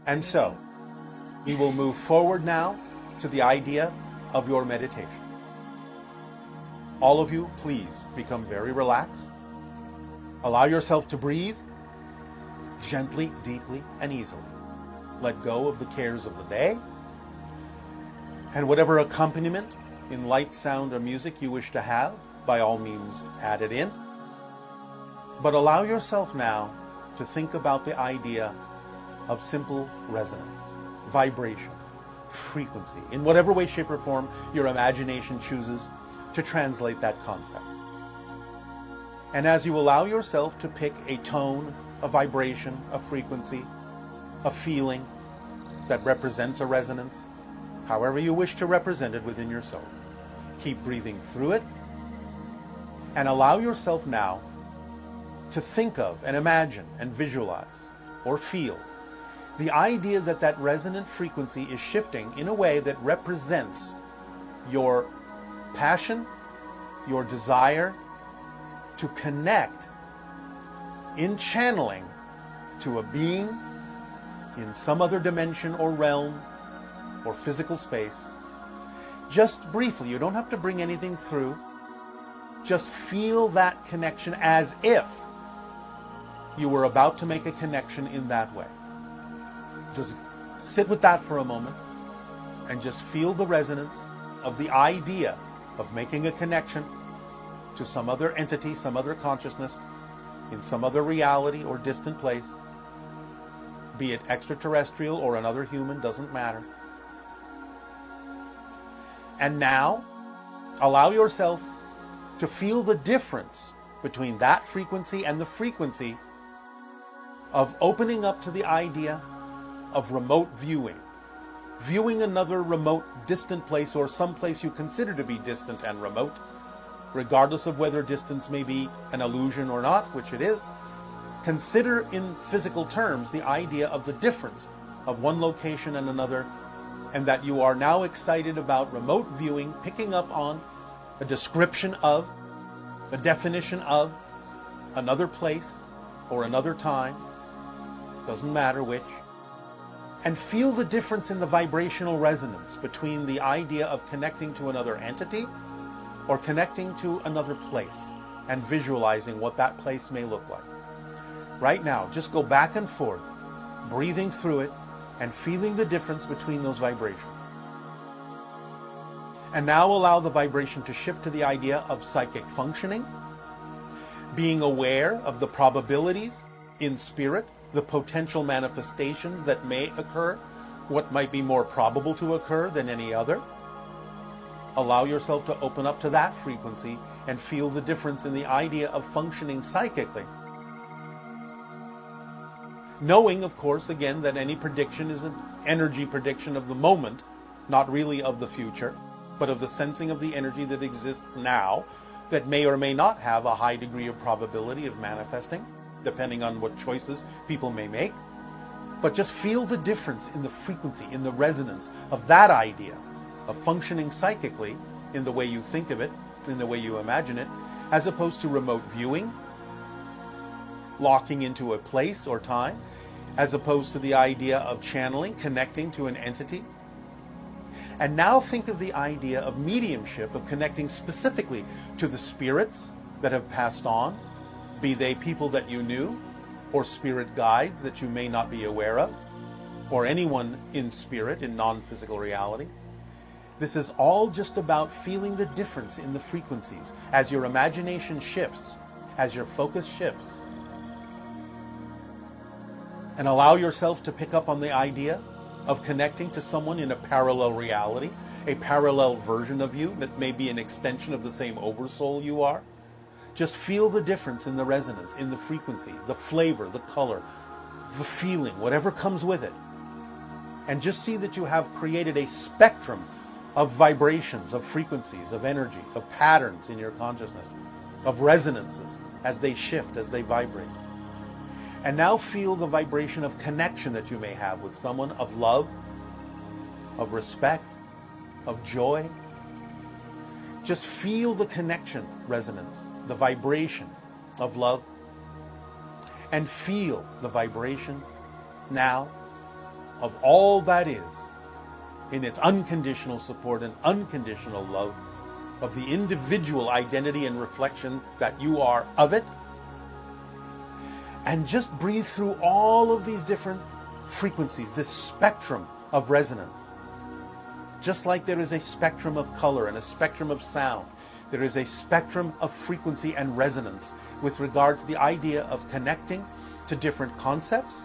And so, we will move forward now to the idea of your meditation. All of you, please become very relaxed. Allow yourself to breathe gently, deeply, and easily. Let go of the cares of the day, and whatever accompaniment in light, sound, or music you wish to have, by all means add it in. But allow yourself now to think about the idea of simple resonance, vibration, frequency, in whatever way, shape, or form your imagination chooses to translate that concept. And as you allow yourself to pick a tone, a vibration, a frequency, a feeling that represents a resonance, however you wish to represent it within yourself, keep breathing through it, and allow yourself now to think of and imagine and visualize or feel the idea that that resonant frequency is shifting in a way that represents your passion, your desire to connect in channeling to a being in some other dimension or realm or physical space. Just briefly, you don't have to bring anything through. Just feel that connection as if you were about to make a connection in that way. Just sit with that for a moment and just feel the resonance of the idea of making a connection to some other entity, some other consciousness, in some other reality or distant place, be it extraterrestrial or another human, doesn't matter. And now, allow yourself to feel the difference between that frequency and the frequency of opening up to the idea of remote viewing. Viewing another remote, distant place, or some place you consider to be distant and remote, regardless of whether distance may be an illusion or not, which it is. Consider in physical terms the idea of the difference of one location and another, and that you are now excited about remote viewing, picking up on a description of, a definition of another place or another time, doesn't matter which, and feel the difference in the vibrational resonance between the idea of connecting to another entity or connecting to another place, and visualizing what that place may look like. Right now, just go back and forth, breathing through it and feeling the difference between those vibrations. And now allow the vibration to shift to the idea of psychic functioning, being aware of the probabilities in spirit, the potential manifestations that may occur, what might be more probable to occur than any other. Allow yourself to open up to that frequency and feel the difference in the idea of functioning psychically. Knowing, of course, again, that any prediction is an energy prediction of the moment, not really of the future, but of the sensing of the energy that exists now, that may or may not have a high degree of probability of manifesting, depending on what choices people may make. But just feel the difference in the frequency, in the resonance of that idea of functioning psychically in the way you think of it, in the way you imagine it, as opposed to remote viewing, locking into a place or time, as opposed to the idea of channeling, connecting to an entity. And now think of the idea of mediumship, of connecting specifically to the spirits that have passed on, be they people that you knew, or spirit guides that you may not be aware of, or anyone in spirit, in non-physical reality. This is all just about feeling the difference in the frequencies as your imagination shifts, as your focus shifts. And allow yourself to pick up on the idea of connecting to someone in a parallel reality, a parallel version of you that may be an extension of the same oversoul you are. Just feel the difference in the resonance, in the frequency, the flavor, the color, the feeling, whatever comes with it. And just see that you have created a spectrum of vibrations, of frequencies, of energy, of patterns in your consciousness, of resonances as they shift, as they vibrate. And now feel the vibration of connection that you may have with someone, of love, of respect, of joy. Just feel the connection resonance, the vibration of love, and feel the vibration now of all that is, in its unconditional support and unconditional love of the individual identity and reflection that you are of it. And just breathe through all of these different frequencies, this spectrum of resonance. Just like there is a spectrum of color and a spectrum of sound, there is a spectrum of frequency and resonance with regard to the idea of connecting to different concepts,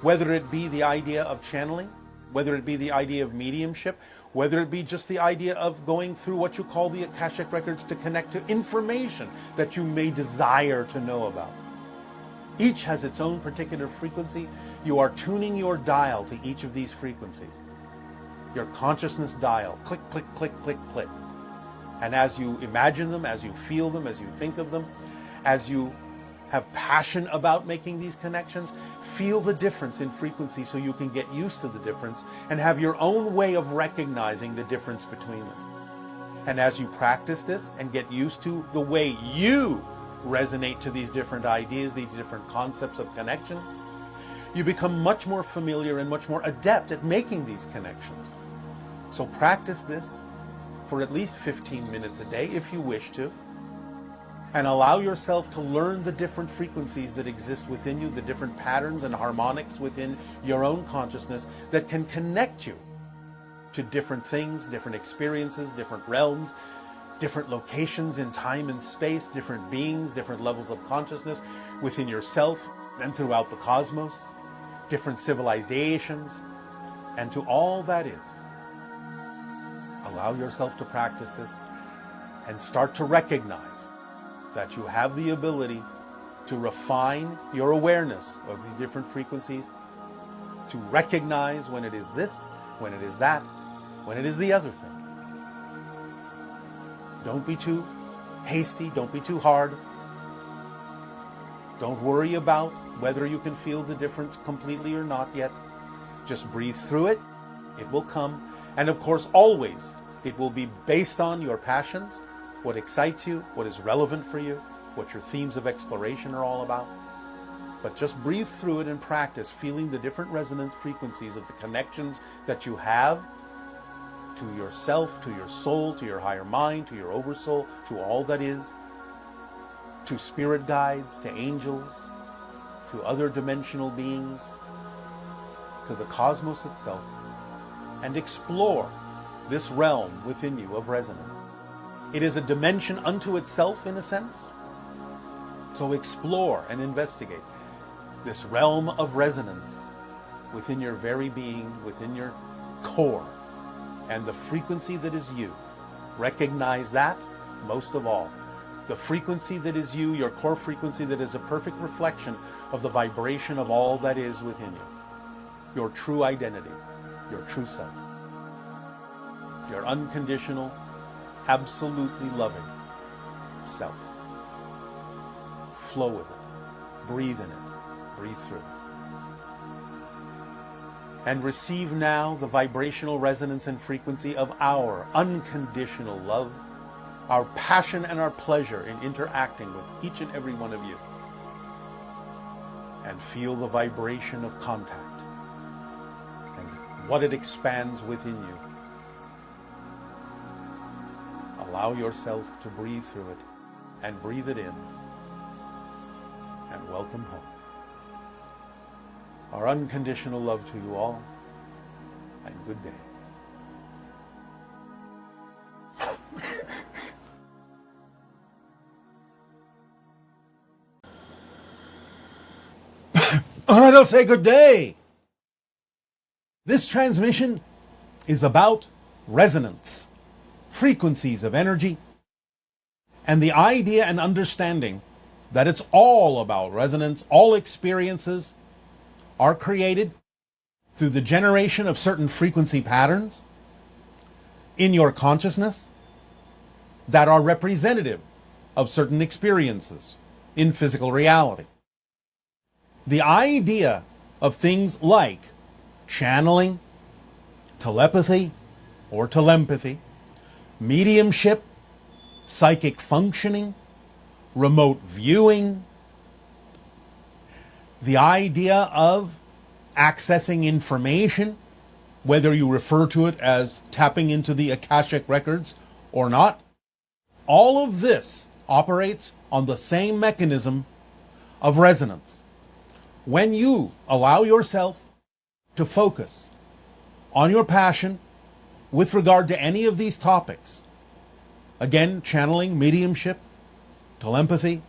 whether it be the idea of channeling, whether it be the idea of mediumship, whether it be just the idea of going through what you call the Akashic records to connect to information that you may desire to know about. Each has its own particular frequency. You are tuning your dial to each of these frequencies. Your consciousness dial, click, click, click, click, click. And as you imagine them, as you feel them, as you think of them, as you have passion about making these connections, feel the difference in frequency so you can get used to the difference and have your own way of recognizing the difference between them. And as you practice this and get used to the way you resonate to these different ideas, these different concepts of connection, you become much more familiar and much more adept at making these connections. So practice this for at least 15 minutes a day if you wish to, and allow yourself to learn the different frequencies that exist within you, the different patterns and harmonics within your own consciousness that can connect you to different things, different experiences, different realms, different locations in time and space, different beings, different levels of consciousness within yourself and throughout the cosmos, different civilizations, and to all that is. Allow yourself to practice this and start to recognize that you have the ability to refine your awareness of these different frequencies, to recognize when it is this, when it is that, when it is the other thing. Don't be too hasty, don't be too hard. Don't worry about whether you can feel the difference completely or not yet. Just breathe through it, it will come. And of course, always, it will be based on your passions, what excites you, what is relevant for you, what your themes of exploration are all about. But just breathe through it and practice feeling the different resonant frequencies of the connections that you have to yourself, to your soul, to your higher mind, to your oversoul, to all that is, to spirit guides, to angels, to other dimensional beings, to the cosmos itself, and explore this realm within you of resonance. It is a dimension unto itself, in a sense. So explore and investigate this realm of resonance within your very being, within your core, and the frequency that is you. Recognize that most of all. The frequency that is you, your core frequency that is a perfect reflection of the vibration of all that is within you. Your true identity, your true self. Your unconditional, absolutely loving self. Flow with it. Breathe in it. Breathe through it. And receive now the vibrational resonance and frequency of our unconditional love, our passion and our pleasure in interacting with each and every one of you. And feel the vibration of contact and what it expands within you. Allow yourself to breathe through it and breathe it in. And welcome home. Our unconditional love to you all, and good day. All right, I'll say good day. This transmission is about resonance, frequencies of energy, and the idea and understanding that it's all about resonance. All experiences are created through the generation of certain frequency patterns in your consciousness that are representative of certain experiences in physical reality. The idea of things like channeling, telepathy or telempathy, mediumship, psychic functioning, remote viewing, the idea of accessing information, whether you refer to it as tapping into the Akashic records or not. All of this operates on the same mechanism of resonance. When you allow yourself to focus on your passion with regard to any of these topics, again, channeling, mediumship, telepathy,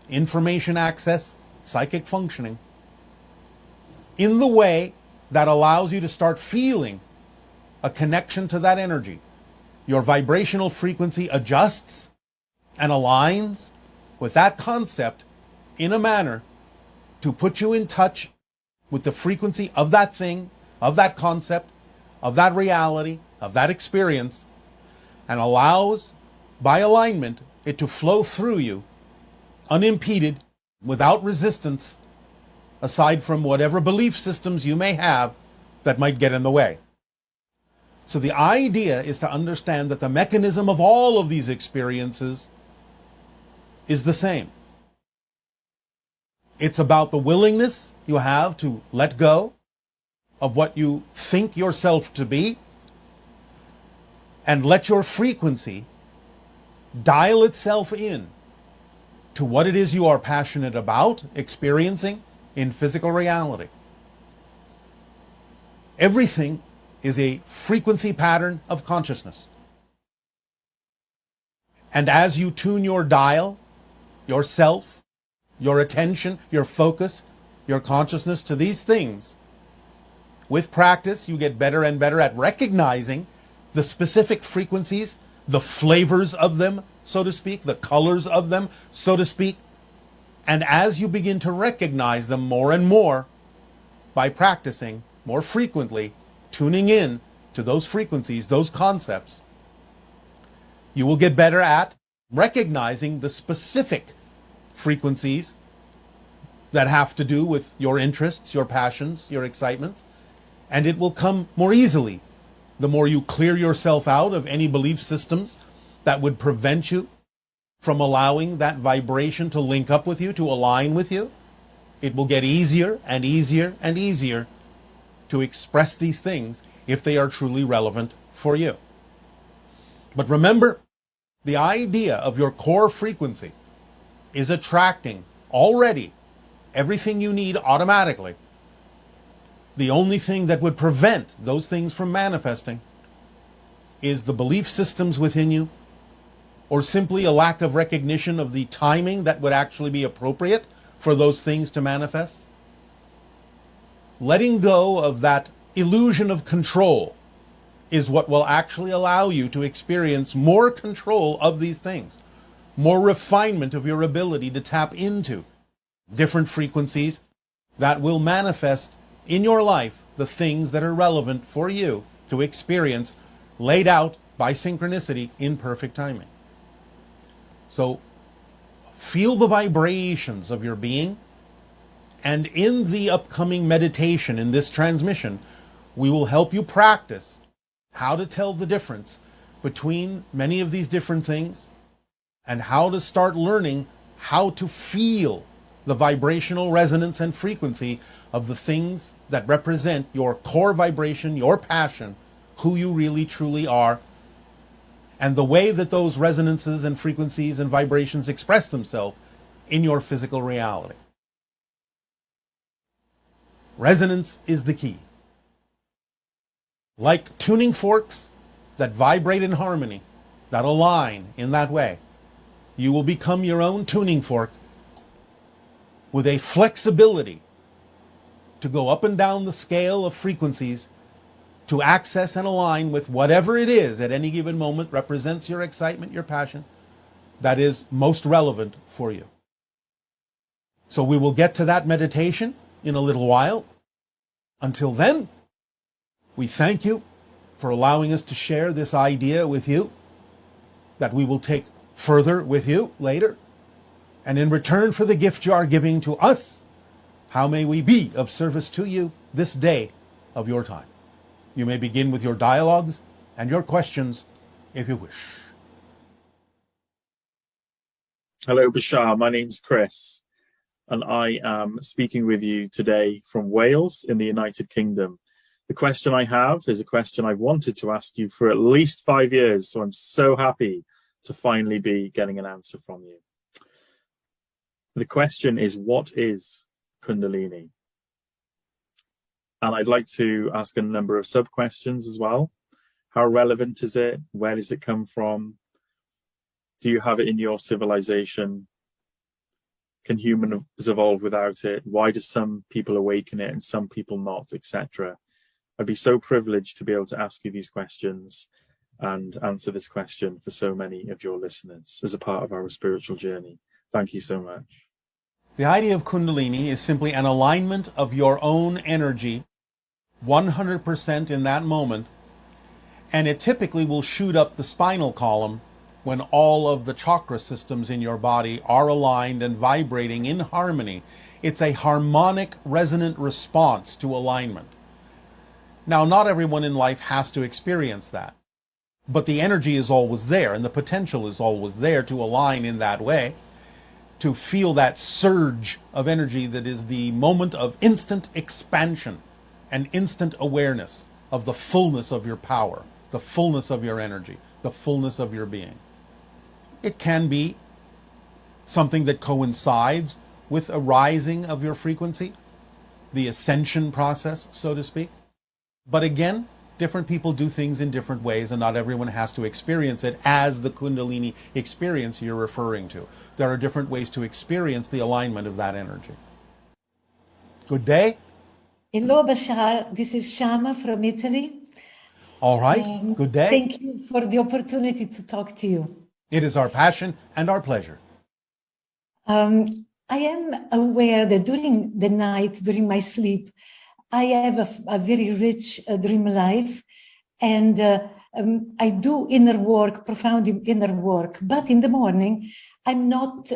information access, psychic functioning, in the way that allows you to start feeling a connection to that energy, your vibrational frequency adjusts and aligns with that concept in a manner to put you in touch with the frequency of that thing, of that concept, of that reality, of that experience, and allows, by alignment, it to flow through you unimpeded, without resistance, aside from whatever belief systems you may have that might get in the way. So the idea is to understand that the mechanism of all of these experiences is the same. It's about the willingness you have to let go of what you think yourself to be and let your frequency dial itself in to what it is you are passionate about experiencing in physical reality. Everything is a frequency pattern of consciousness. And as you tune your dial, yourself, your attention, your focus, your consciousness to these things, with practice, you get better and better at recognizing the specific frequencies, the flavors of them, so to speak, the colors of them, so to speak. And as you begin to recognize them more and more by practicing more frequently, tuning in to those frequencies, those concepts, you will get better at recognizing the specific frequencies that have to do with your interests, your passions, your excitements, and it will come more easily the more you clear yourself out of any belief systems that would prevent you from allowing that vibration to link up with you, to align with you. It will get easier and easier and easier to express these things if they are truly relevant for you. But remember, the idea of your core frequency is attracting already everything you need automatically. The only thing that would prevent those things from manifesting is the belief systems within you, or simply a lack of recognition of the timing that would actually be appropriate for those things to manifest. Letting go of that illusion of control is what will actually allow you to experience more control of these things, more refinement of your ability to tap into different frequencies that will manifest in your life the things that are relevant for you to experience, laid out by synchronicity in perfect timing. So feel the vibrations of your being, and in the upcoming meditation, in this transmission, we will help you practice how to tell the difference between many of these different things and how to start learning how to feel the vibrational resonance and frequency of the things that represent your core vibration, your passion, who you really truly are, and the way that those resonances and frequencies and vibrations express themselves in your physical reality. Resonance is the key. Like tuning forks that vibrate in harmony, that align in that way, you will become your own tuning fork with a flexibility to go up and down the scale of frequencies to access and align with whatever it is at any given moment represents your excitement, your passion, that is most relevant for you. So we will get to that meditation in a little while. Until then, we thank you for allowing us to share this idea with you that we will take further with you later. And in return for the gift you are giving to us, how may we be of service to you this day of your time? You may begin with your dialogues and your questions if you wish. Hello, Bashar. My name's Chris. and I am speaking with you today from Wales in the United Kingdom. The question I have is a question I've wanted to ask you for at least 5 years, so I'm so happy to finally be getting an answer from you. The question is, what is Kundalini? And I'd like to ask a number of sub-questions as well. How relevant is it? Where does it come from? Do you have it in your civilization? Can humans evolve without it? Why do some people awaken it and some people not, etc.? I'd be so privileged to be able to ask you these questions and answer this question for so many of your listeners as a part of our spiritual journey. Thank you so much. The idea of Kundalini is simply an alignment of your own energy 100% in that moment, and it typically will shoot up the spinal column when all of the chakra systems in your body are aligned and vibrating in harmony. It's a harmonic resonant response to alignment. Now, not everyone in life has to experience that, but the energy is always there and the potential is always there to align in that way, to feel that surge of energy that is the moment of instant expansion and instant awareness of the fullness of your power, the fullness of your energy, the fullness of your being. It can be something that coincides with a rising of your frequency, the ascension process, so to speak. But again, different people do things in different ways, and not everyone has to experience it as the Kundalini experience you're referring to. There are different ways to experience the alignment of that energy. Good day. Hello, Bashar. This is Shama from Italy. All right. Good day. Thank you for the opportunity to talk to you. It is our passion and our pleasure. I am aware that during the night, during my sleep, I have a very rich dream life, and I do inner work, profound inner work, but in the morning, I'm not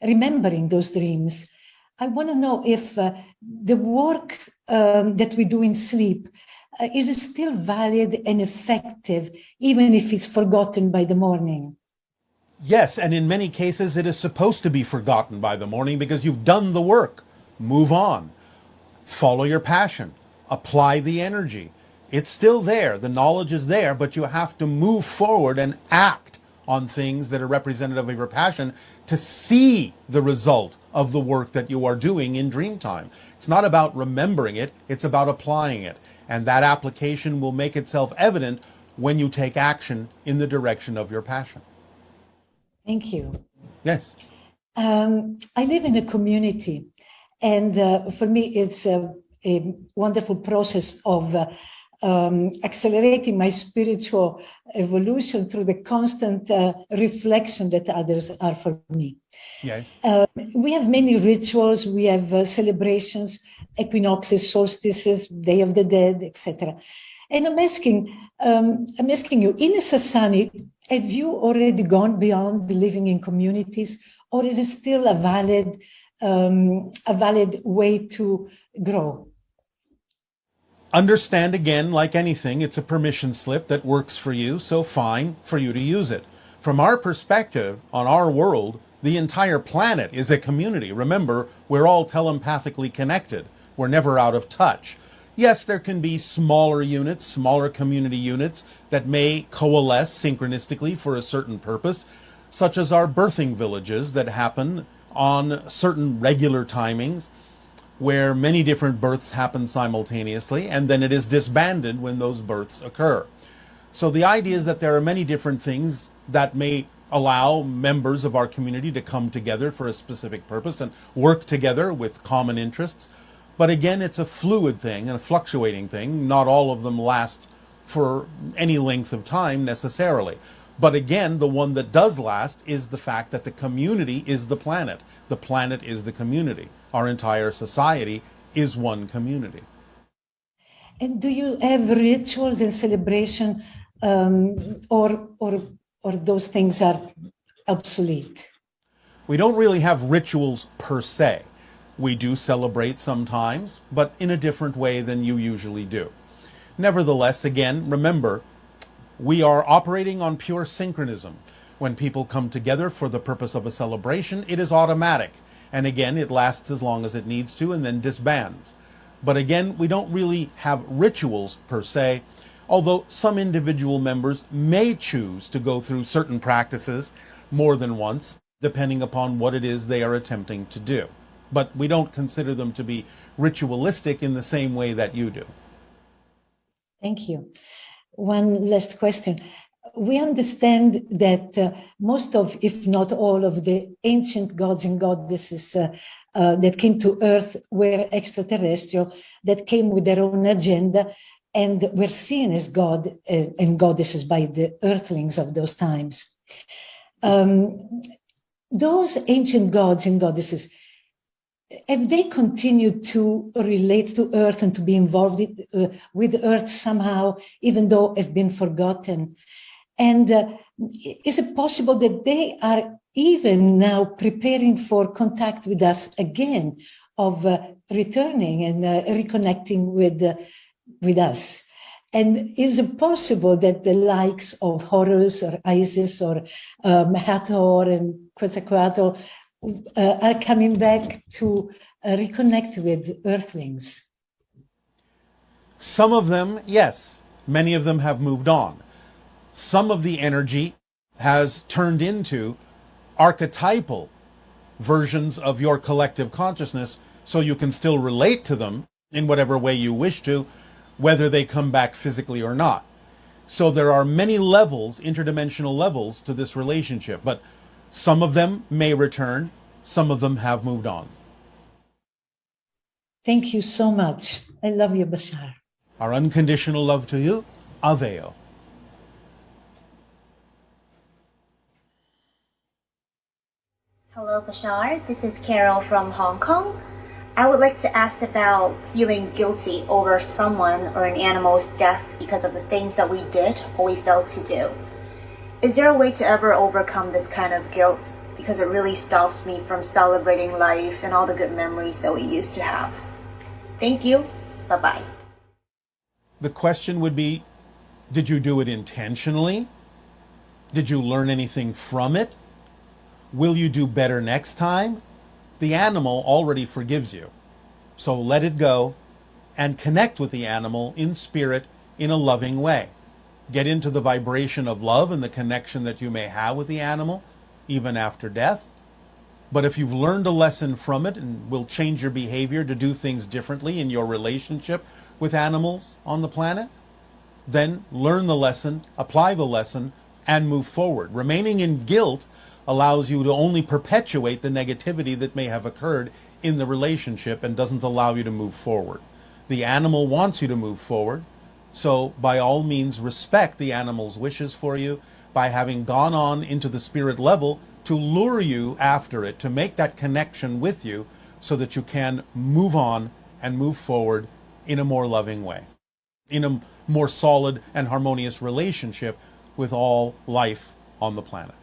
remembering those dreams. I want to know if the work that we do in sleep, is it still valid and effective, even if it's forgotten by the morning? Yes, and in many cases, it is supposed to be forgotten by the morning because you've done the work. Move on. Follow your passion. Apply the energy. It's still there. The knowledge is there, but you have to move forward and act on things that are representative of your passion to see the result of the work that you are doing in dream time. It's not about remembering it, it's about applying it. And that application will make itself evident when you take action in the direction of your passion. Thank you. Yes. I live in a community, and for me, it's a wonderful process of accelerating my spiritual evolution through the constant reflection that others are for me. Yes. We have many rituals, we have celebrations, equinoxes, solstices, Day of the Dead, etc. And I'm asking you, in a society, have you already gone beyond living in communities, or is it still a valid way to grow? Understand, again, like anything, it's a permission slip that works for you, so fine for you to use it. From our perspective, on our world, the entire planet is a community. Remember, we're all telepathically connected. We're never out of touch. Yes, there can be smaller units, smaller community units that may coalesce synchronistically for a certain purpose, such as our birthing villages that happen on certain regular timings, where many different births happen simultaneously, and then it is disbanded when those births occur. So the idea is that there are many different things that may allow members of our community to come together for a specific purpose and work together with common interests. But again, it's a fluid thing and a fluctuating thing. Not all of them last for any length of time necessarily. But again, the one that does last is the fact that the community is the planet. The planet is the community. Our entire society is one community. And do you have rituals and celebration, or those things are obsolete? We don't really have rituals per se. We do celebrate sometimes, but in a different way than you usually do. Nevertheless, again, remember, we are operating on pure synchronism. When people come together for the purpose of a celebration, it is automatic. And again, it lasts as long as it needs to and then disbands. But again, we don't really have rituals per se, although some individual members may choose to go through certain practices more than once, depending upon what it is they are attempting to do. But we don't consider them to be ritualistic in the same way that you do. Thank you. One last question. We understand that most of, if not all of the ancient gods and goddesses that came to Earth were extraterrestrial, that came with their own agenda and were seen as God and goddesses by the earthlings of those times. Those ancient gods and goddesses, have they continued to relate to Earth and to be involved with Earth somehow, even though have been forgotten? And is it possible that they are even now preparing for contact with us again, of returning and reconnecting with us? And is it possible that the likes of Horus or Isis or Hathor and Quetzalcoatl are coming back to reconnect with Earthlings? Some of them, yes. Many of them have moved on. Some of the energy has turned into archetypal versions of your collective consciousness, so you can still relate to them in whatever way you wish to, whether they come back physically or not. So there are many levels, interdimensional levels to this relationship, but some of them may return, some of them have moved on. Thank you so much. I love you, Bashar. Our unconditional love to you, Aveo. Hello, Bashar. This is Carol from Hong Kong. I would like to ask about feeling guilty over someone or an animal's death because of the things that we did or we failed to do. Is there a way to ever overcome this kind of guilt? Because it really stops me from celebrating life and all the good memories that we used to have. Thank you. Bye-bye. The question would be, did you do it intentionally? Did you learn anything from it? Will you do better next time? The animal already forgives you. So let it go and connect with the animal in spirit in a loving way. Get into the vibration of love and the connection that you may have with the animal, even after death. But if you've learned a lesson from it and will change your behavior to do things differently in your relationship with animals on the planet, then learn the lesson, apply the lesson, and move forward. Remaining in guilt allows you to only perpetuate the negativity that may have occurred in the relationship and doesn't allow you to move forward. The animal wants you to move forward, so by all means respect the animal's wishes for you by having gone on into the spirit level to lure you after it, to make that connection with you so that you can move on and move forward in a more loving way, in a more solid and harmonious relationship with all life on the planet.